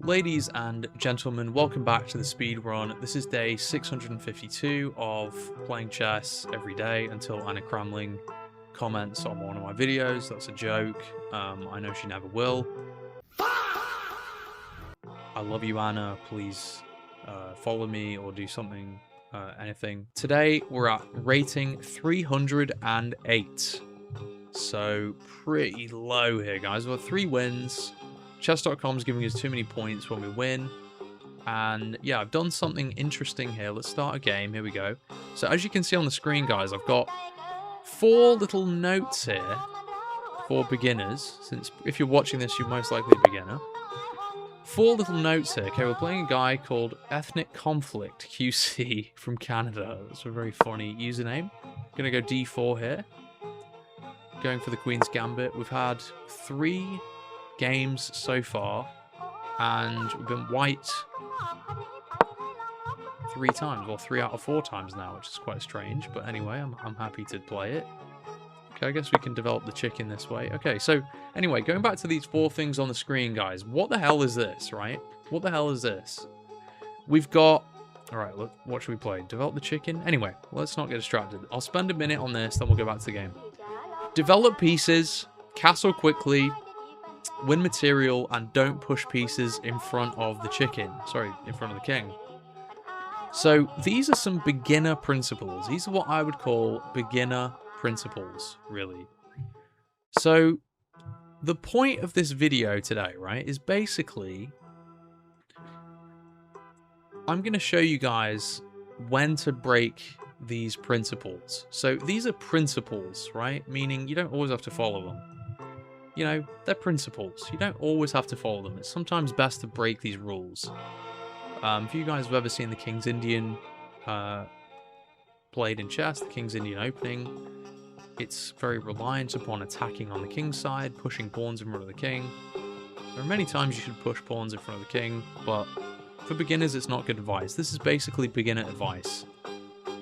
Ladies and gentlemen, welcome back to the speedrun. This is day 652 of playing chess every day until Anna Cramling comments on one of my videos. That's a joke. I know she never will. I love you, Anna. Please follow me or do something, anything. Today, we're at rating 308. So, pretty low here, guys. We've got 3 wins. Chess.com is giving us too many points when we win. And yeah, I've done something interesting here. Let's start a game. Here we go. So as you can see on the screen, guys, I've got 4 little notes here for beginners. Since if you're watching this, you're most likely a beginner. 4 little notes here. Okay, we're playing a guy called Ethnic Conflict QC from Canada. That's a very funny username. Gonna go d4 here. Going for the Queen's Gambit. We've had 3 games so far, and we've been white 3 times, or 3 out of 4 times now, which is quite strange, but anyway, I'm happy to play it. Okay, I guess we can develop the chicken this way. Okay, so anyway, going back to these 4 things on the screen, guys, what the hell is this, right? What the hell is this? We've got... Alright, look, what should we play? Develop the chicken? Anyway, let's not get distracted. I'll spend a minute on this, then we'll go back to the game. Develop pieces, castle quickly, win material, and don't push pieces in front of the chicken. Sorry, in front of the king. So these are some beginner principles. These are what I would call beginner principles, really. So the point of this video today, right, is basically I'm going to show you guys when to break these principles. So these are principles, right? Meaning you don't always have to follow them. You know, they're principles. You don't always have to follow them. It's sometimes best to break these rules. If you guys have ever seen the King's Indian played in chess, the King's Indian opening, it's very reliant upon attacking on the king's side, pushing pawns in front of the king. There are many times you should push pawns in front of the king, but for beginners it's not good advice. This is basically beginner advice.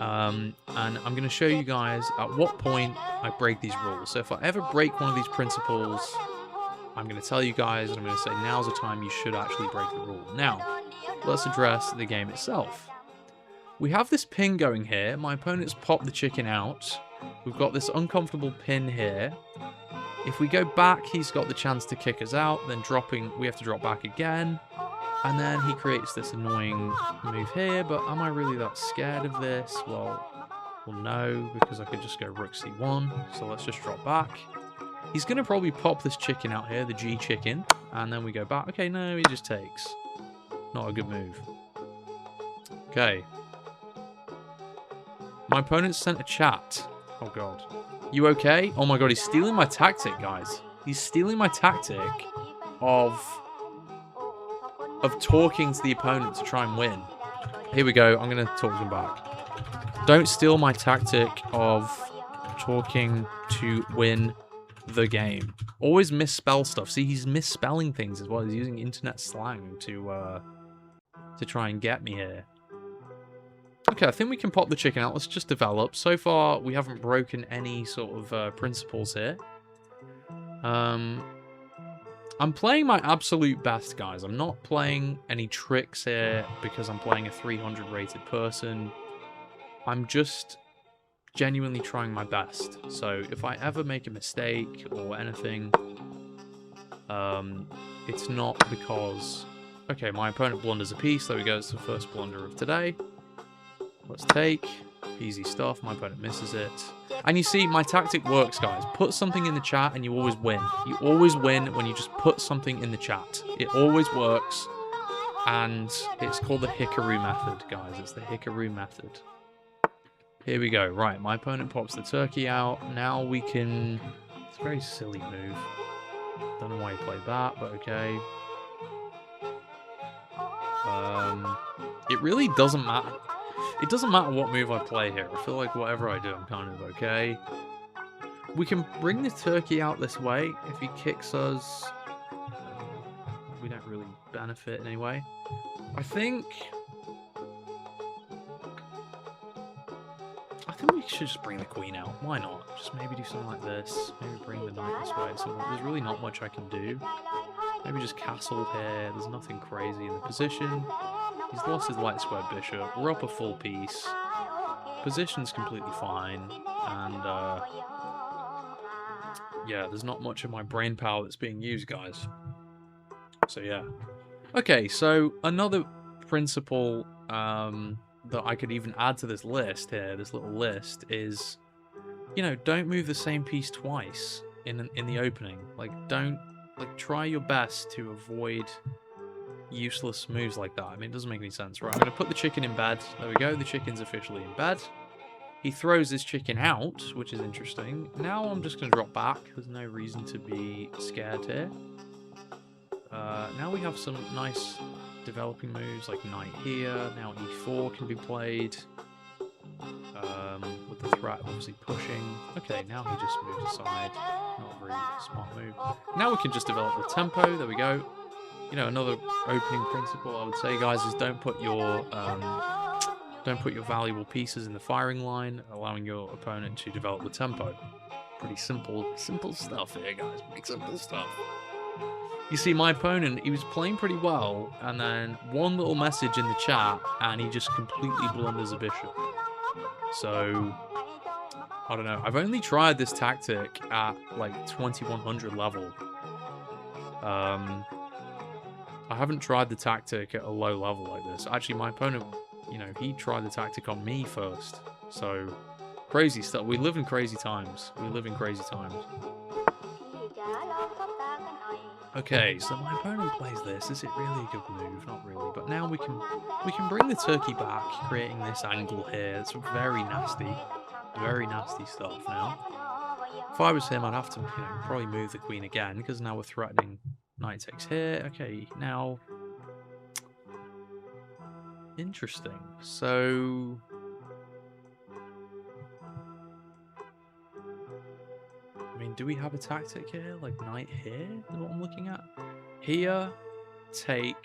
And I'm going to show you guys at what point I break these rules. So if I ever break one of these principles, I'm going to tell you guys, and I'm going to say now's the time you should actually break the rule. Now, let's address the game itself. We have this pin going here. My opponent's popped the chicken out. We've got this uncomfortable pin here. If we go back, he's got the chance to kick us out. Then we have to drop back again. And then he creates this annoying move here, but am I really that scared of this? Well, no, because I could just go rook c1, so let's just drop back. He's going to probably pop this chicken out here, the G chicken, and then we go back. Okay, no, he just takes. Not a good move. Okay. My opponent sent a chat. Oh, God. You okay? Oh, my God, he's stealing my tactic, guys. He's stealing my tactic of talking to the opponent to try and win. Here we go. I'm going to talk to him back. Don't steal my tactic of talking to win the game. Always misspell stuff. See, he's misspelling things as well. He's using internet slang to try and get me here. Okay, I think we can pop the chicken out. Let's just develop. So far, we haven't broken any sort of principles here. I'm playing my absolute best, guys. I'm not playing any tricks here because I'm playing a 300 rated person. I'm just genuinely trying my best. So if I ever make a mistake or anything, it's not because... Okay, my opponent blunders a piece. There we go. It's the first blunder of today. Let's take. Easy stuff. My opponent misses it. And you see, my tactic works, guys. Put something in the chat and you always win. You always win when you just put something in the chat. It always works. And it's called the Hickaroo method, guys. It's the Hickaroo method. Here we go. Right, my opponent pops the turkey out. Now we can... It's a very silly move. Don't know why he played that, but okay. It really doesn't matter. It doesn't matter what move I play here. I feel like whatever I do, I'm kind of okay. We can bring the turkey out this way. If he kicks us, we don't really benefit in any way. I think we should just bring the queen out. Why not? Just maybe do something like this. Maybe bring the knight this way. So there's really not much I can do. Maybe just castle here. There's nothing crazy in the position. He's lost his light squared bishop. We're up a full piece. Position's completely fine. And, yeah, there's not much of my brain power that's being used, guys. So, yeah. Okay, so another principle that I could even add to this list here, this little list, is, you know, don't move the same piece twice in the opening. Like, try your best to avoid useless moves like that. I mean, it doesn't make any sense. Right, I'm going to put the chicken in bed. There we go, the chicken's officially in bed. He throws this chicken out, which is interesting. Now I'm just going to drop back. There's no reason to be scared here. Now we have some nice developing moves, like knight here. Now e4 can be played. With the threat obviously pushing. Okay, now he just moves aside. Not a very smart move. Now we can just develop the tempo. There we go. You know, another opening principle I would say, guys, is don't put your valuable pieces in the firing line, allowing your opponent to develop the tempo. Pretty simple stuff here, guys. Pretty simple stuff. You see, my opponent, he was playing pretty well, and then one little message in the chat, and he just completely blunders a bishop. So, I don't know. I've only tried this tactic at, like, 2100 level. I haven't tried the tactic at a low level like this. Actually, my opponent, you know, he tried the tactic on me first. So, crazy stuff. We live in crazy times. We live in crazy times. Okay, so my opponent plays this. Is it really a good move? Not really. But now we can bring the turkey back, creating this angle here. It's very nasty stuff now. If I was him, I'd have to, you know, probably move the queen again, because now we're threatening knight takes here. Okay, now interesting. So I mean, do we have a tactic here? Like knight here is what I'm looking at. Here, take.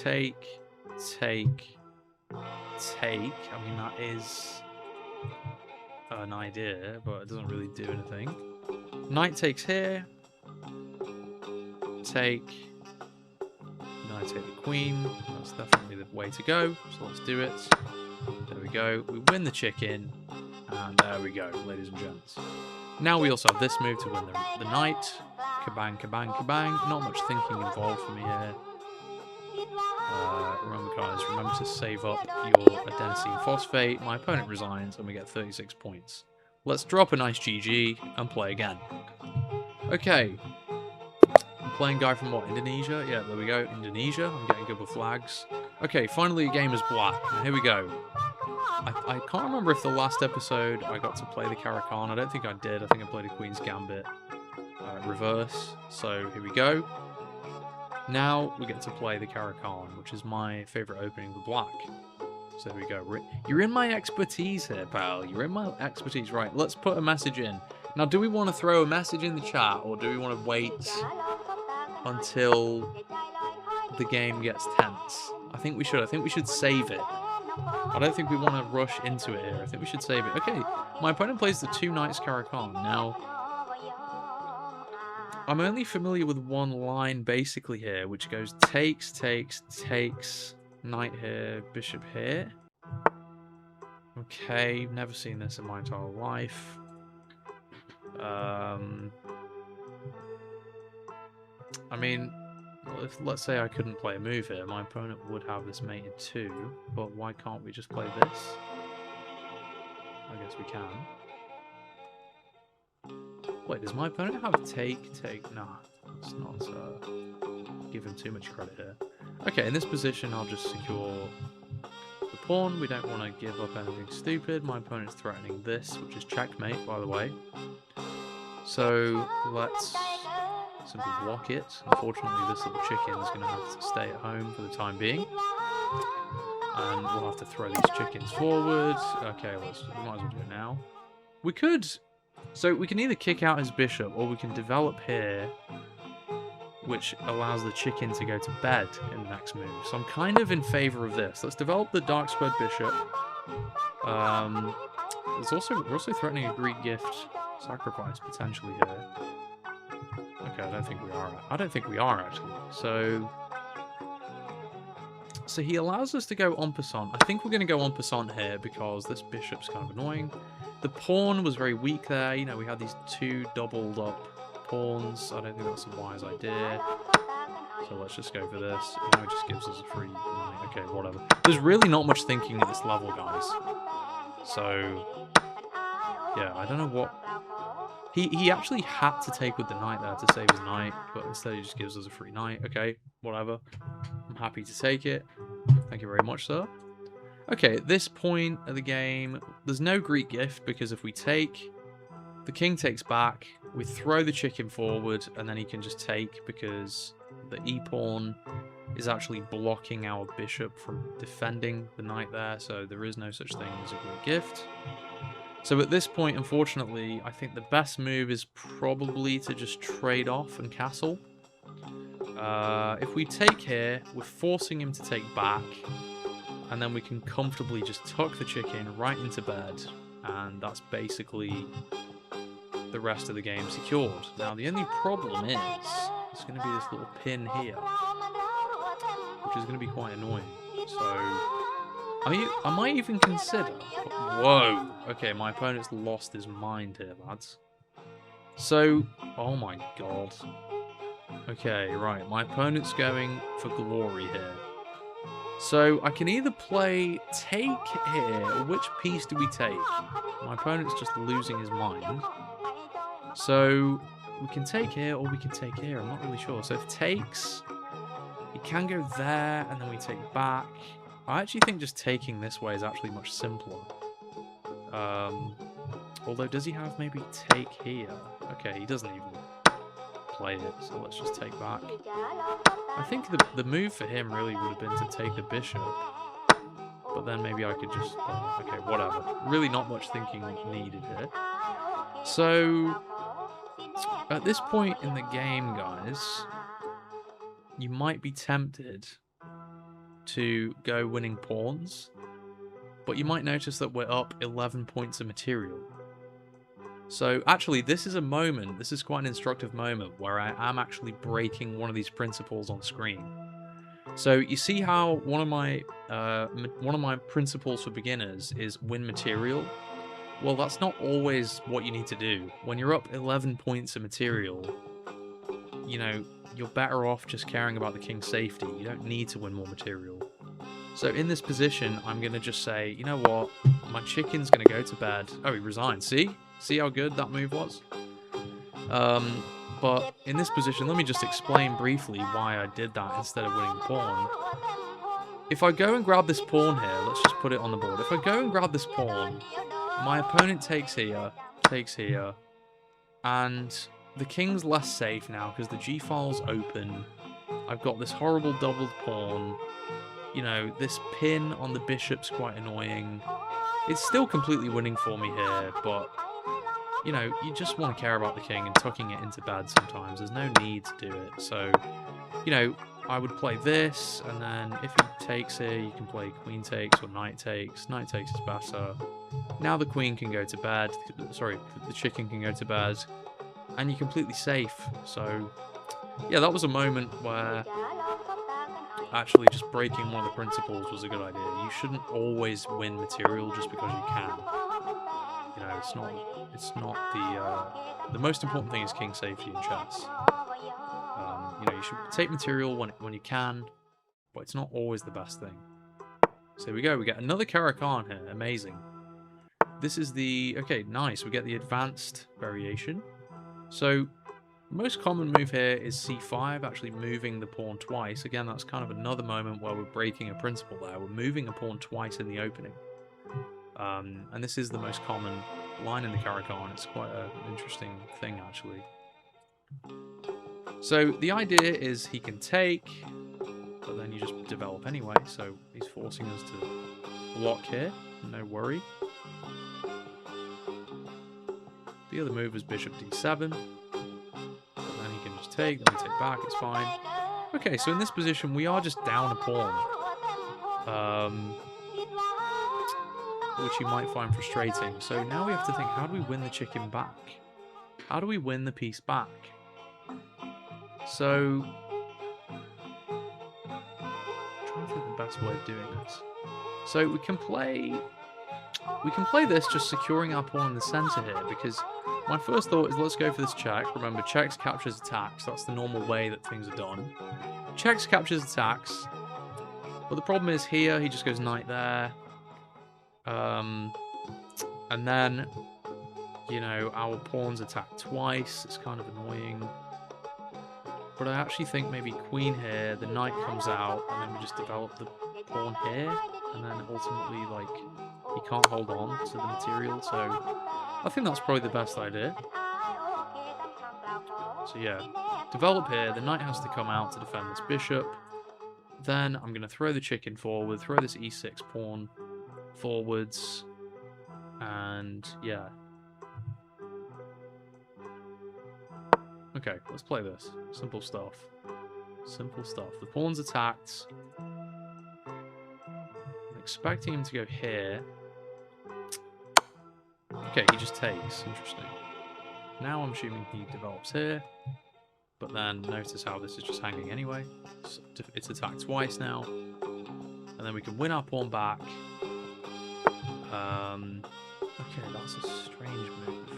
I mean, that is an idea, but it doesn't really do anything. Knight takes here. Take. Knight take the queen. That's definitely the way to go. So let's do it. There we go. We win the chicken. And there we go, ladies and gents. Now we also have this move to win the knight. Kabang, kabang, kabang. Not much thinking involved for me here. Remember, guys, remember to save up your adenosine phosphate. My opponent resigns, and we get 36 points. Let's drop a nice GG and play again. Okay. I'm playing guy from what? Indonesia? Yeah, there we go. Indonesia. I'm getting good with flags. Okay, finally a game is black. And here we go. I can't remember if the last episode I got to play the Caro-Kann. I don't think I did. I think I played a Queen's Gambit reverse. So here we go. Now we get to play the Caro-Kann, which is my favourite opening for black. So here we go. You're in my expertise here, pal. You're in my expertise. Right, let's put a message in. Now, do we want to throw a message in the chat, or do we want to wait until the game gets tense? I think we should. I think we should save it. I don't think we want to rush into it here. I think we should save it. Okay, my opponent plays the 2 knights Caro-Kann. Now, I'm only familiar with one line basically here, which goes takes, knight here, bishop here. Okay, never seen this in my entire life. I mean, let's say I couldn't play a move here, my opponent would have this mated too, but why can't we just play this? I guess we can. Wait, does my opponent have take? Nah, let's not give him too much credit here. Okay, in this position I'll just secure the pawn. We don't want to give up anything stupid. My opponent's threatening this, which is checkmate, by the way. So let's simply block it. Unfortunately, this little chicken is going to have to stay at home for the time being. And we'll have to throw these chickens forward. Okay, we might as well do it now. We could... So we can either kick out his bishop, or we can develop here, which allows the chicken to go to bed in the next move. So I'm kind of in favour of this. Let's develop the dark squared bishop. We're also threatening a Greek gift sacrifice potentially here. Okay, I don't think we are. I don't think we are, actually. So he allows us to go en passant. I think we're going to go en passant here because this bishop's kind of annoying. The pawn was very weak there. You know, we had these two doubled up pawns. I don't think that's a wise idea. So let's just go for this. Now it just gives us a free knight. Okay, whatever. There's really not much thinking at this level, guys. So, yeah, I don't know what... He actually had to take with the knight there to save his knight, but instead he just gives us a free knight. Okay, whatever. I'm happy to take it. Thank you very much, sir. Okay, at this point of the game, there's no Greek gift, because if we take, the king takes back, we throw the chicken forward, and then he can just take, because the e-pawn is actually blocking our bishop from defending the knight there, so there is no such thing as a Greek gift. So at this point, unfortunately, I think the best move is probably to just trade off and castle. If we take here, we're forcing him to take back, and then we can comfortably just tuck the chicken right into bed, and that's basically the rest of the game secured. Now, the only problem is, it's going to be this little pin here, which is going to be quite annoying. So, I might even consider... Whoa! Okay, my opponent's lost his mind here, lads. So, oh my god. Okay, right, my opponent's going for glory here. So, I can either play take here. Which piece do we take? My opponent's just losing his mind. So, we can take here or we can take here. I'm not really sure. So, if takes, he can go there and then we take back. I actually think just taking this way is actually much simpler. Although, does he have maybe take here? Okay, he doesn't even play it, so let's just take back. I think the move for him really would have been to take the bishop, but then maybe I could just... okay, whatever. Really not much thinking needed here. So, at this point in the game, guys, you might be tempted to go winning pawns, but you might notice that we're up 11 points of material. So actually, this is a moment, this is quite an instructive moment, where I am actually breaking one of these principles on screen. So you see how one of my principles for beginners is win material? Well, that's not always what you need to do. When you're up 11 points of material, you know, you're better off just caring about the king's safety. You don't need to win more material. So in this position, I'm going to just say, you know what, my chicken's going to go to bed. Oh, he resigned. See? See how good that move was? But in this position, let me just explain briefly why I did that instead of winning the pawn. If I go and grab this pawn here, let's just put it on the board. If I go and grab this pawn, my opponent takes here, and the king's less safe now because the g-file's open. I've got this horrible doubled pawn. You know, this pin on the bishop's quite annoying. It's still completely winning for me here, but, you know, you just want to care about the king and tucking it into bed sometimes. There's no need to do it. So, you know, I would play this, and then if he takes here, you can play queen takes or knight takes. Knight takes is better. Now the queen can go to bed. Sorry, the chicken can go to bed, and you're completely safe. So, yeah, that was a moment where actually just breaking one of the principles was a good idea. You shouldn't always win material just because you can. You know, it's not the most important thing is king safety in chess. You know, you should take material when you can, but it's not always the best thing. So here we go, we get another Caro-Kann here, amazing. This is the, okay, nice, we get the advanced variation. So, most common move here is c5, actually moving the pawn twice. Again, that's kind of another moment where we're breaking a principle there. We're moving a pawn twice in the opening. And this is the most common line in the Caro-Kann. It's quite an interesting thing, actually. So the idea is he can take, but then you just develop anyway. So he's forcing us to block here, no worry. The other move is bishop d7. Take, then we take back, it's fine. Okay, so in this position, we are just down a pawn. Which you might find frustrating. So now we have to think, how do we win the chicken back? How do we win the piece back? So, I'm trying to think the best way of doing this. So we can play this just securing our pawn in the center here, because my first thought is let's go for this check. Remember, checks captures attacks. That's the normal way that things are done. Checks captures attacks. But the problem is here, he just goes knight there. And then, you know, our pawns attack twice. It's kind of annoying. But I actually think maybe queen here, the knight comes out, and then we just develop the pawn here. And then ultimately, like, he can't hold on to the material. So I think that's probably the best idea. So yeah, develop here. The knight has to come out to defend this bishop. Then I'm going to throw the chicken forward, throw this e6 pawn forwards, and yeah. Okay, let's play this. Simple stuff. Simple stuff. The pawn's attacked. I'm expecting him to go here. Okay, he just takes. Interesting. Now I'm assuming he develops here. But then notice how this is just hanging anyway. So it's attacked twice now. And then we can win our pawn back. Okay, that's a strange move.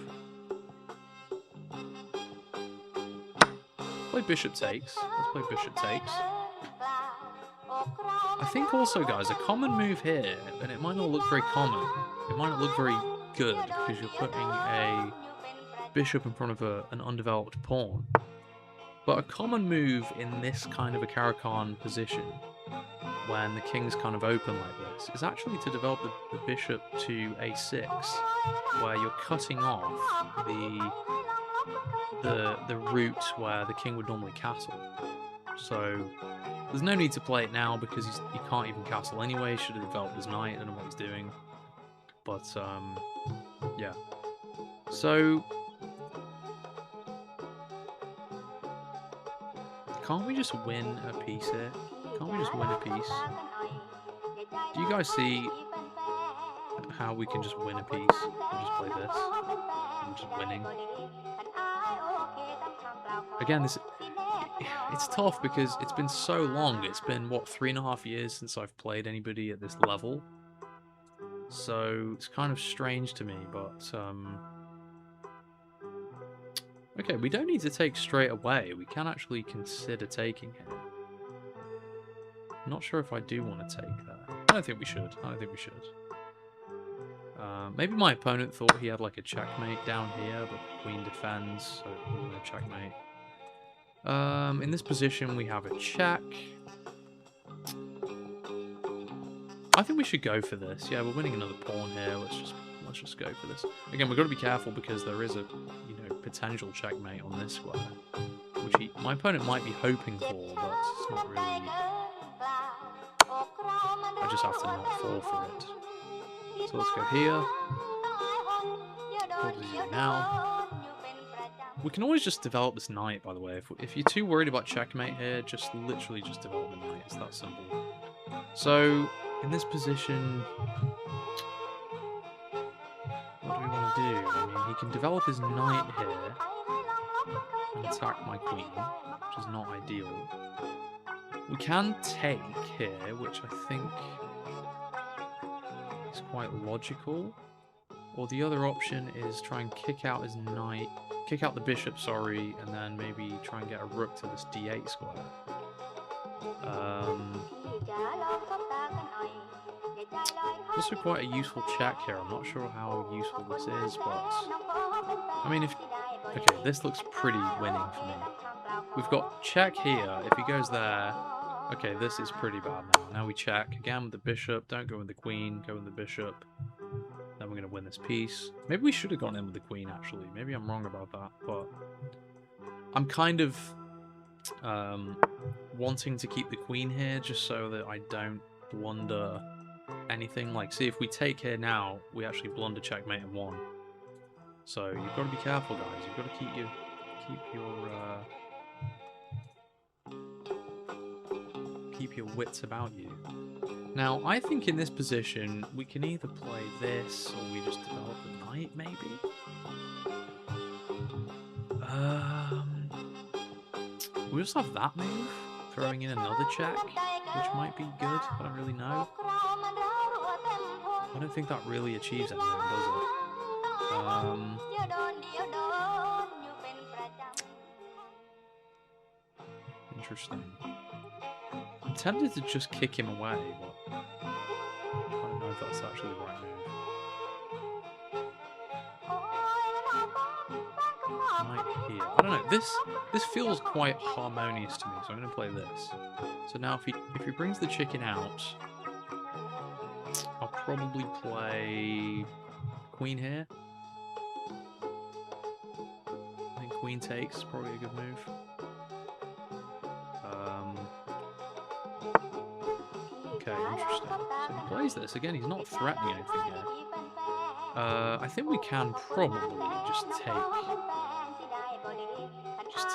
Play bishop takes. Let's play bishop takes. I think also, guys, a common move here, and it might not look very common. It might not look very good because you're putting a bishop in front of an undeveloped pawn. But a common move in this kind of a Caro-Kann position, when the king's kind of open like this, is actually to develop the bishop to a6, where you're cutting off the route where the king would normally castle. So there's no need to play it now because he can't even castle anyway. He should have developed his knight. I don't know what he's doing. But yeah. So can't we just win a piece here? Can't we just win a piece? Do you guys see how we can just win a piece and just play this? I'm just winning. Again, it's tough because it's been so long. It's been, what, 3.5 years since I've played anybody at this level. So it's kind of strange to me, but okay, we don't need to take straight away. We can actually consider taking here. Not sure if I do want to take that. I don't think we should. I don't think we should. Maybe my opponent thought he had like a checkmate down here, but the queen defends, so no checkmate. In this position, we have a check. I think we should go for this. Yeah, we're winning another pawn here. Let's just go for this. Again, we've got to be careful because there is a potential checkmate on this square, which my opponent might be hoping for, but it's not really. I just have to not fall for it. So let's go here. What does he do now? We can always just develop this knight, by the way. If you're too worried about checkmate here, literally just develop the knight. It's that simple. So in this position, what do we want to do? I mean, he can develop his knight here and attack my queen, which is not ideal. We can take here, which I think is quite logical. Or the other option is try and kick out his knight, kick out the bishop, sorry, and then maybe try and get a rook to this d8 square. Also quite a useful check here. I'm not sure how useful this is, but I mean, okay, this looks pretty winning for me. We've got check here. If he goes there, okay, this is pretty bad now. Now we check again with the bishop. Don't go with the queen. Go with the bishop. Then we're going to win this piece. Maybe we should have gone in with the queen, actually. Maybe I'm wrong about that, but I'm kind of wanting to keep the queen here just so that I don't blunder anything. Like, see, if we take here now, we actually blunder checkmate and won. So you've got to be careful, guys. You've got to keep your wits about you. Now, I think in this position, we can either play this, or we just develop the knight, We also have that move, throwing in another check, which might be good. I don't really know. I don't think that really achieves anything, does it? Interesting. I'm tempted to just kick him away, but I don't know if that's actually the right move. Right here. I don't know. This feels quite harmonious to me, so I'm going to play this. So now if he brings the chicken out, I'll probably play queen here. I think queen takes is probably a good move. Okay, interesting. So he plays this. Again, he's not threatening anything here. I think we can probably just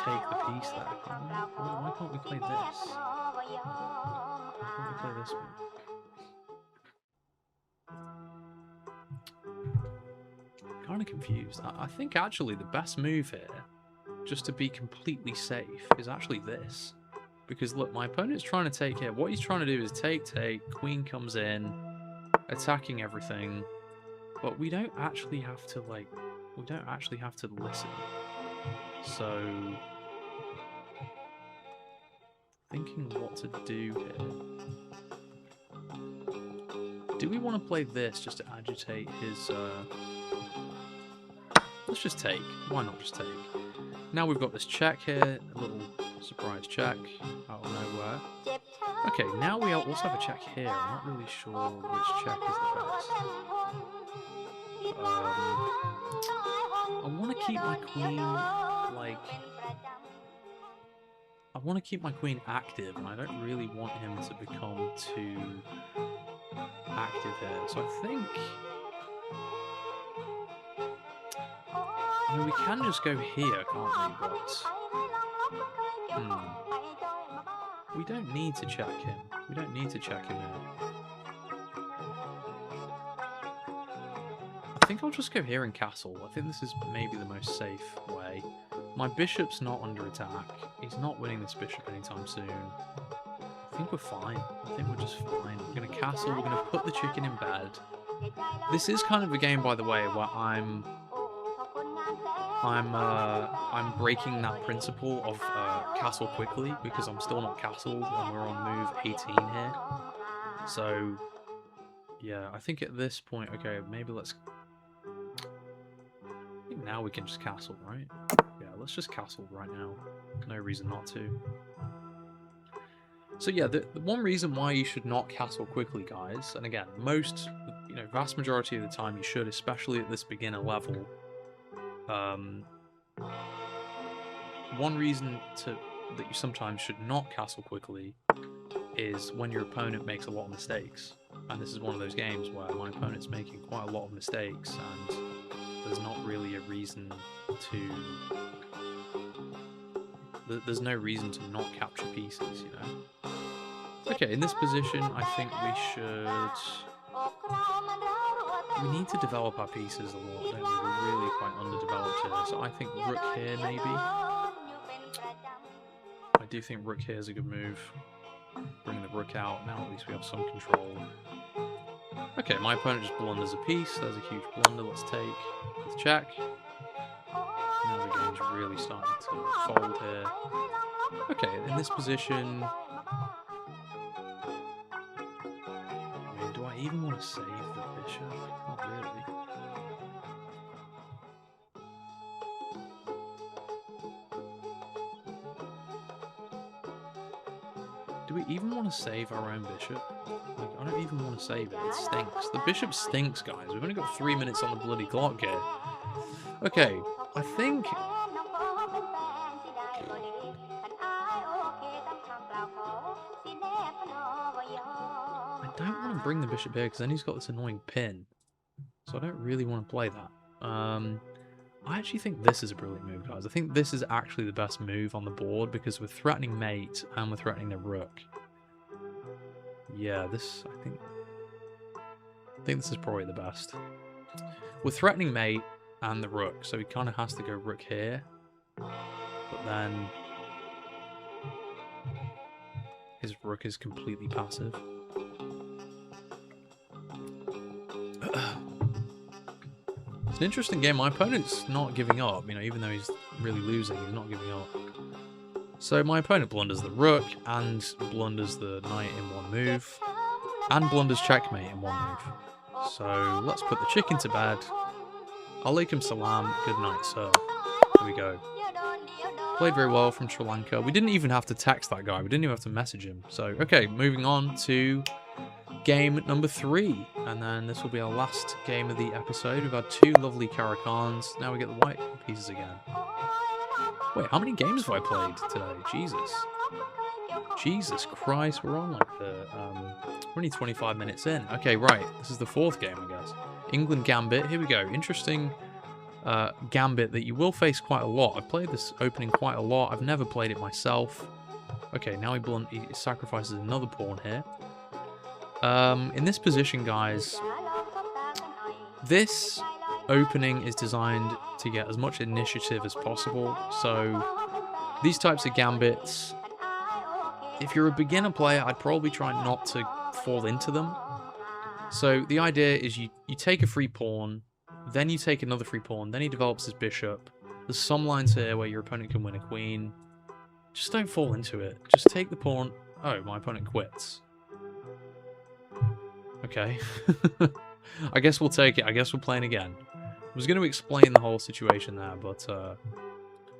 take the piece there, can't we? Why can't we play this? Why can't we play this one? Kind of confused. I think actually the best move here, just to be completely safe, is actually this. Because look, my opponent's trying to take here. What he's trying to do is take, queen comes in, attacking everything. But we don't actually have to, like, listen. So, thinking what to do here. Do we want to play this just to agitate his, let's just take. Why not just take? Now we've got this check here, a little surprise check out of nowhere. Okay, now we also have a check here. I'm not really sure which check is the best. I want to keep my queen, like... I want to keep my queen active, and I don't really want him to become too active here. So I think... I mean, we can just go here, can't we? But... we don't need to check him. We don't need to check him here. I think I'll just go here and castle. I think this is maybe the most safe way. My bishop's not under attack. He's not winning this bishop anytime soon. I think we're fine. I think we're just fine. We're going to castle. We're going to put the chicken in bed. This is kind of a game, by the way, where I'm breaking that principle of castle quickly because I'm still not castled and we're on move 18 here. So, yeah, I think at this point, okay, maybe let's... I think now we can just castle, right? Yeah, let's just castle right now. No reason not to. So yeah, the one reason why you should not castle quickly, guys, and again, vast majority of the time you should, especially at this beginner level. One reason that you sometimes should not castle quickly is when your opponent makes a lot of mistakes. And this is one of those games where my opponent's making quite a lot of mistakes and there's not really a reason to... There's no reason to not capture pieces, you know? Okay, in this position, I think we should... We need to develop our pieces a lot, don't we? We're really quite underdeveloped here, so I think rook here, maybe. I do think rook here is a good move. Bring the rook out, now at least we have some control. Okay, my opponent just blunders a piece, there's a huge blunder, let's take. Let's check. Now the game's really starting to fold here. Okay, in this position... I mean, do I even want to save the bishop? Not really. Do we even want to save our own bishop? Like, I don't even want to save it. It stinks. The bishop stinks, guys. We've only got 3 minutes on the bloody clock here. Okay, I think... I don't want to bring the bishop here because then he's got this annoying pin. So I don't really want to play that. I actually think this is a brilliant move, guys. I think this is actually the best move on the board because we're threatening mate and we're threatening the rook. Yeah, this, I think this is probably the best. We're threatening mate and the rook, so he kind of has to go rook here. But then His rook is completely passive. It's an interesting game. My opponent's not giving up, you know, even though he's really losing, he's not giving up. So my opponent blunders the rook, and blunders the knight in one move, and blunders checkmate in one move. So let's put the chicken to bed. Alaikum salam, good night, sir. There we go. Played very well from Sri Lanka. We didn't even have to text that guy. We didn't even have to message him. So, okay, moving on to game number 3. And then this will be our last game of the episode. We've had 2 lovely Caro-Kanns. Now we get the white pieces again. Wait, how many games have I played today? Jesus. Jesus Christ, we're on like the... we're only 25 minutes in. Okay, right. This is the 4th game, I guess. Englund Gambit. Here we go. Interesting... Gambit that you will face quite a lot. I've played this opening quite a lot. I've never played it myself. Okay, now he sacrifices another pawn here. In this position, guys, this opening is designed to get as much initiative as possible. So these types of gambits, if you're a beginner player, I'd probably try not to fall into them. So the idea is you take a free pawn, then you take another free pawn, then he develops his bishop. There's some lines here where your opponent can win a queen. Just don't fall into it. Just take the pawn. Oh, my opponent quits. Okay. I guess we'll take it. I guess we're playing again. I was going to explain the whole situation there, but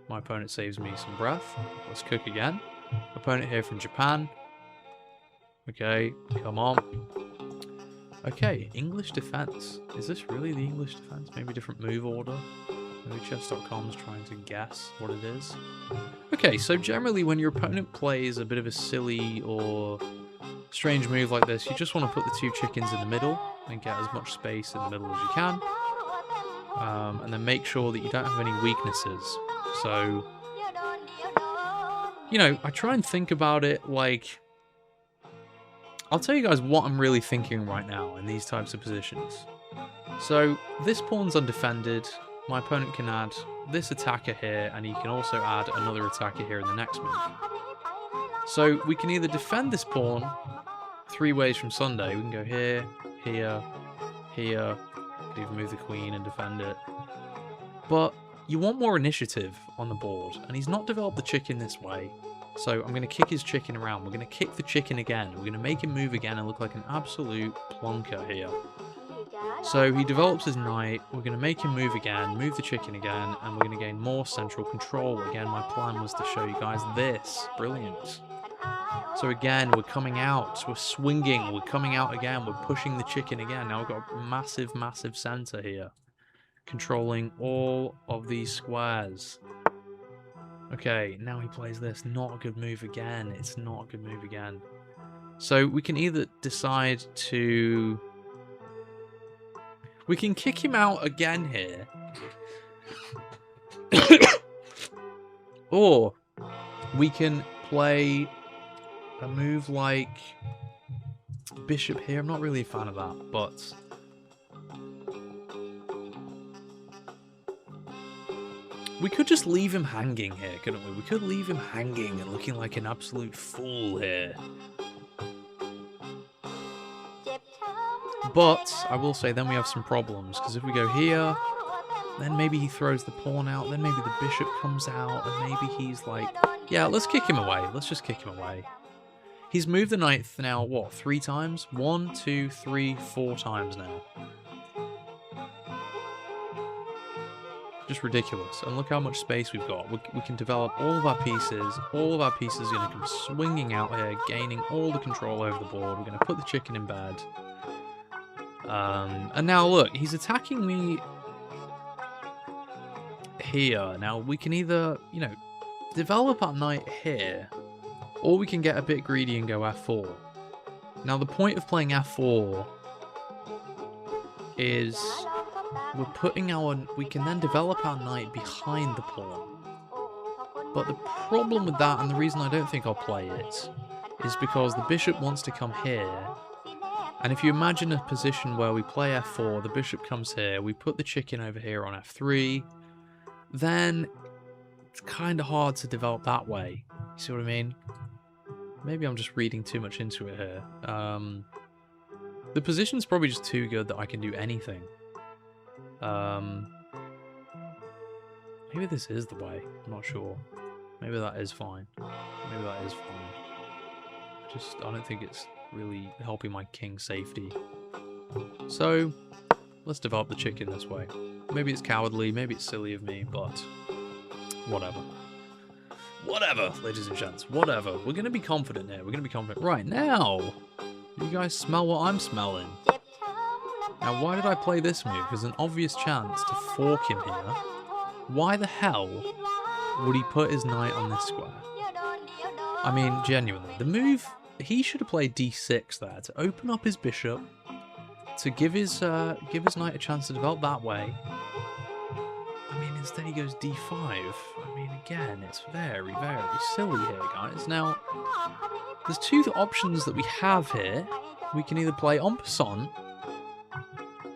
my opponent saves me some breath. Let's cook again. Opponent here from Japan. Okay, come on. Okay, English defense. Is this really the English defense? Maybe different move order? Maybe chess.com's trying to guess what it is. Okay, so generally when your opponent plays a bit of a silly or strange move like this, you just want to put the 2 chickens in the middle and get as much space in the middle as you can. And then make sure that you don't have any weaknesses. So, you know, I try and think about it like... I'll tell you guys what I'm really thinking right now in these types of positions. So, this pawn's undefended. My opponent can add this attacker here, and he can also add another attacker here in the next move. So, we can either defend this pawn 3 ways from Sunday. We can go here, here, here. We could even move the queen and defend it. But you want more initiative on the board, and he's not developed the chicken this way. So I'm going to kick his chicken around. We're going to kick the chicken again. We're going to make him move again and look like an absolute plonker here. So he develops his knight. We're going to make him move again, move the chicken again, and we're going to gain more central control. Again, my plan was to show you guys this. Brilliant. So again, we're coming out. We're swinging. We're coming out again. We're pushing the chicken again. Now we've got a massive, massive center here, controlling all of these squares. Okay, now he plays this. Not a good move again. It's not a good move again. So we can either decide to... We can kick him out again here. Or we can play a move like bishop here. I'm not really a fan of that, but... We could just leave him hanging here, couldn't we? We could leave him hanging and looking like an absolute fool here. But, I will say, then we have some problems, because if we go here, then maybe he throws the pawn out, then maybe the bishop comes out, and maybe he's like... Yeah, let's kick him away. Let's just kick him away. He's moved the knight now, what, 3 times? 1, 2, 3, 4 times now. Just ridiculous. And look how much space we've got. We can develop all of our pieces. All of our pieces are going to come swinging out here, gaining all the control over the board. We're going to put the chicken in bed. And now look, he's attacking me here. Now we can either, you know, develop our knight here, or we can get a bit greedy and go f4. Now the point of playing f4 is we're putting we can then develop our knight behind the pawn. But the problem with that, and the reason I don't think I'll play it, is because the bishop wants to come here. And if you imagine a position where we play f4, the bishop comes here, we put the chicken over here on f3, then it's kind of hard to develop that way. You see what I mean? maybe I'm just reading too much into it here. The position's probably just too good that I can do anything. Maybe this is the way. I'm not sure. Maybe that is fine. Maybe that is fine. I don't think it's really helping my king's safety. So, let's develop the chicken this way. Maybe it's cowardly, maybe it's silly of me, but whatever. Whatever, ladies and gents, whatever. We're going to be confident here. We're going to be confident. Right, now, you guys smell what I'm smelling. Now, why did I play this move? There's an obvious chance to fork him here. Why the hell would he put his knight on this square? I mean, genuinely, the move, he should have played d6 there to open up his bishop, to give his knight a chance to develop that way. I mean, instead he goes d5. I mean, again, it's very, very silly here, guys. Now, there's two options that we have here. We can either play en passant,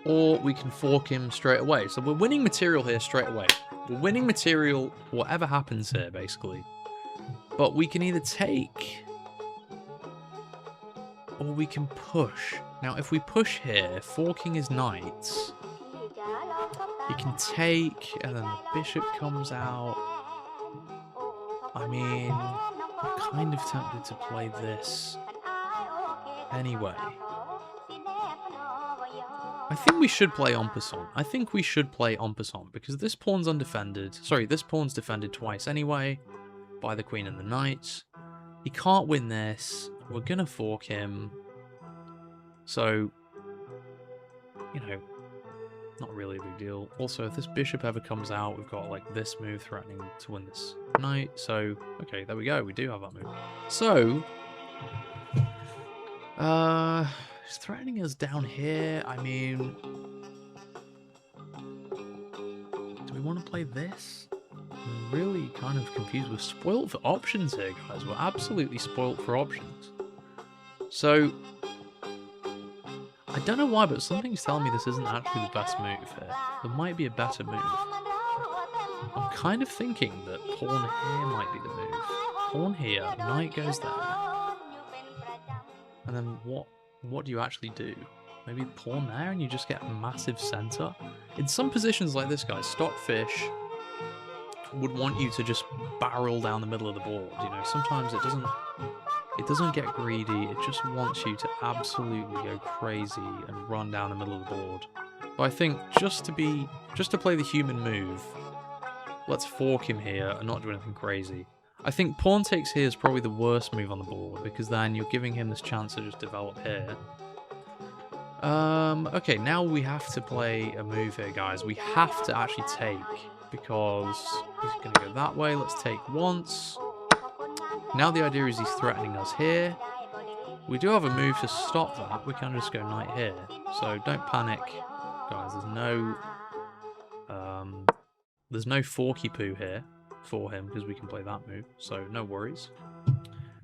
or we can fork him straight away. So we're winning material here straight away. We're winning material whatever happens here, basically. But we can either take, or we can push. Now, if we push here, forking his knights, he can take, and then the bishop comes out. I mean, I'm kind of tempted to play this anyway. I think we should play en passant. I think we should play en passant, because this pawn's undefended. Sorry, this pawn's defended twice anyway, by the queen and the knights. He can't win this. We're going to fork him. So, you know, not really a big deal. Also, if this bishop ever comes out, we've got like this move threatening to win this knight. So, okay, there we go. We do have that move. So, he's threatening us down here. I mean, do we want to play this? I'm really kind of confused. We're spoilt for options here, guys. We're absolutely spoilt for options. So, I don't know why, but something's telling me this isn't actually the best move here. There might be a better move. I'm kind of thinking that pawn here might be the move. Pawn here, knight goes there. And then what do you actually do? Maybe pawn there and you just get a massive center? In some positions like this, guys, Stockfish would want you to just barrel down the middle of the board. You know, sometimes it doesn't get greedy, it just wants you to absolutely go crazy and run down the middle of the board. But I think just to play the human move, let's fork him here and not do anything crazy. I think pawn takes here is probably the worst move on the board, because then you're giving him this chance to just develop here. Okay, now we have to play a move here, guys. We have to actually take, because he's going to go that way. Let's take once. Now the idea is he's threatening us here. We do have a move to stop that. We can just go knight here. So don't panic, guys. There's no forky poo here for him, because we can play that move. So no worries.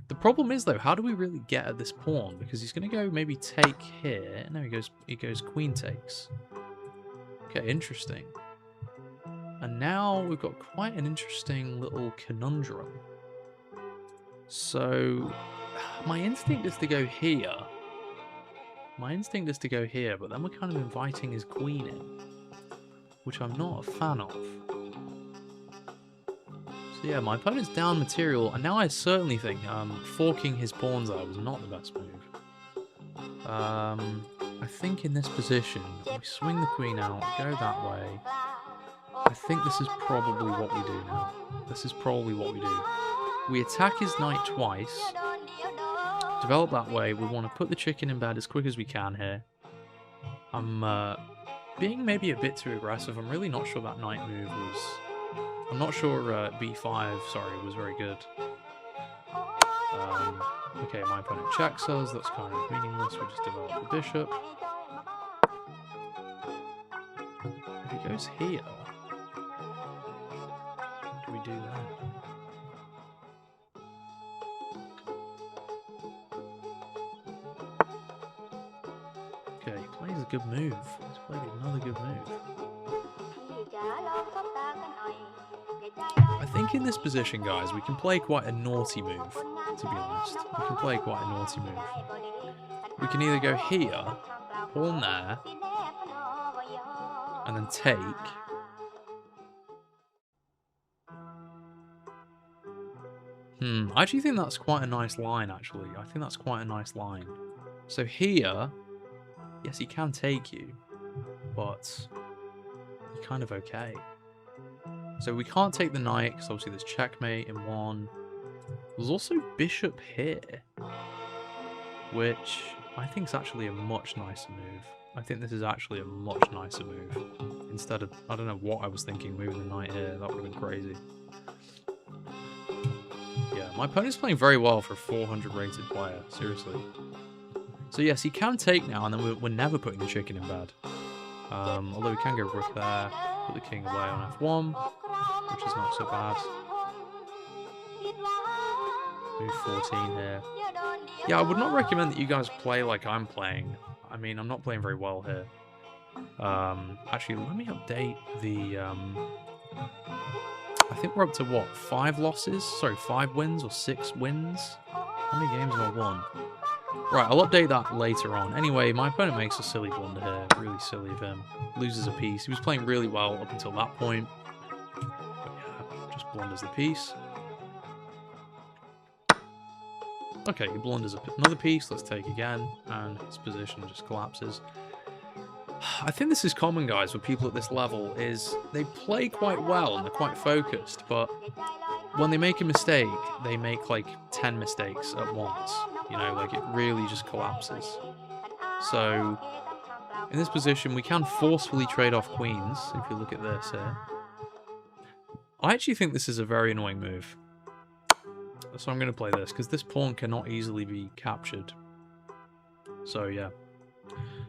The problem is, though, how do we really get at this pawn? Because he's going to go maybe take here. No, he goes queen takes. Okay, interesting. And now we've got quite an interesting little conundrum. So, my instinct is to go here. My instinct is to go here, but then we're kind of inviting his queen in, which I'm not a fan of. So yeah, my opponent's down material, and now I certainly think forking his pawns there was not the best move. I think in this position, we swing the queen out, go that way. I think this is probably what we do now. This is probably what we do. We attack his knight twice, develop that way. We want to put the chicken in bed as quick as we can here. I'm being maybe a bit too aggressive. I'm really not sure that knight move was... I'm not sure b5, sorry, was very good. Okay, my opponent checks us. That's kind of meaningless. We just develop the bishop. If he goes here, what do we do then? Okay, he plays a good move. He's played another good move. I think in this position, guys, we can play quite a naughty move to be honest. We can play quite a naughty move. We can either go here, pawn there, and then take. I actually think that's quite a nice line, actually. I think that's quite a nice line. So here, yes, he can take you, but you're kind of okay. So we can't take the knight, because obviously there's checkmate in one. There's also bishop here, which I think is actually a much nicer move. I think this is actually a much nicer move. Instead of, I don't know what I was thinking, moving the knight here. That would have been crazy. Yeah, my opponent's playing very well for a 400 rated player, seriously. So yes, he can take now, and then we're never putting the chicken in bed. Although we can go rook there, put the king away on f1, which is not so bad. Move 14 here. Yeah, I would not recommend that you guys play like I'm playing. I mean, I'm not playing very well here. Actually, let me update the... I think we're up to, what, 5 losses? Sorry, 5 wins or 6 wins? How many games have I won? Right, I'll update that later on. Anyway, my opponent makes a silly blunder here. Really silly of him. Loses a piece. He was playing really well up until that point. But yeah, just blunders the piece. Okay, he blunders another piece. Let's take again. And his position just collapses. I think this is common, guys, with people at this level, is they play quite well and they're quite focused, but when they make a mistake, they make like 10 mistakes at once. You know, like it really just collapses. So, in this position, we can forcefully trade off queens, if you look at this here. I actually think this is a very annoying move. So I'm going to play this, because this pawn cannot easily be captured. So, yeah.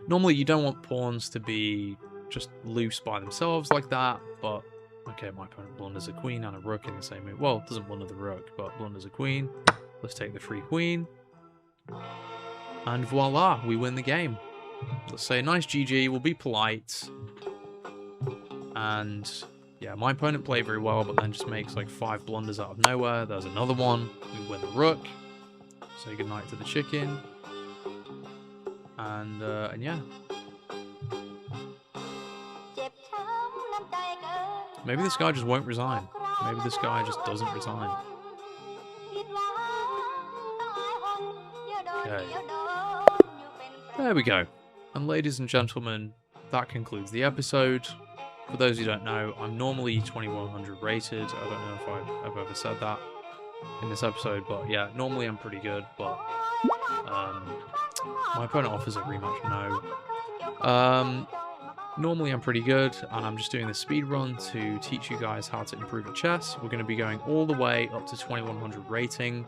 Normally, you don't want pawns to be just loose by themselves like that, but... Okay, my opponent blunders a queen and a rook in the same move. Well, doesn't blunder the rook, but blunders a queen. Let's take the free queen. And voila, we win the game. Let's say a nice GG, we'll be polite. And yeah, my opponent played very well, but then just makes like 5 blunders out of nowhere. There's another one. We win the rook. Say goodnight to the chicken. And yeah. Maybe this guy just won't resign. Maybe this guy just doesn't resign. Okay. There we go. And ladies and gentlemen, that concludes the episode. For those who don't know, I'm normally 2100 rated. I don't know if I've ever said that in this episode, but yeah, normally I'm pretty good, but my opponent offers a rematch, no. Normally I'm pretty good, and I'm just doing the speed run to teach you guys how to improve at chess. We're going to be going all the way up to 2100 rating.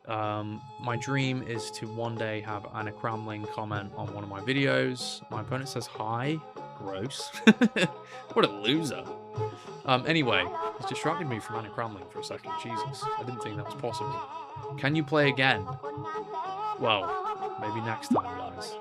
My dream is to one day have Anna Cramling comment on one of my videos. My opponent says hi. Gross. What a loser. Anyway, he's distracted me from Anna Cramling for a second. Jesus, I didn't think that was possible. Can you play again? Well, maybe next time, guys.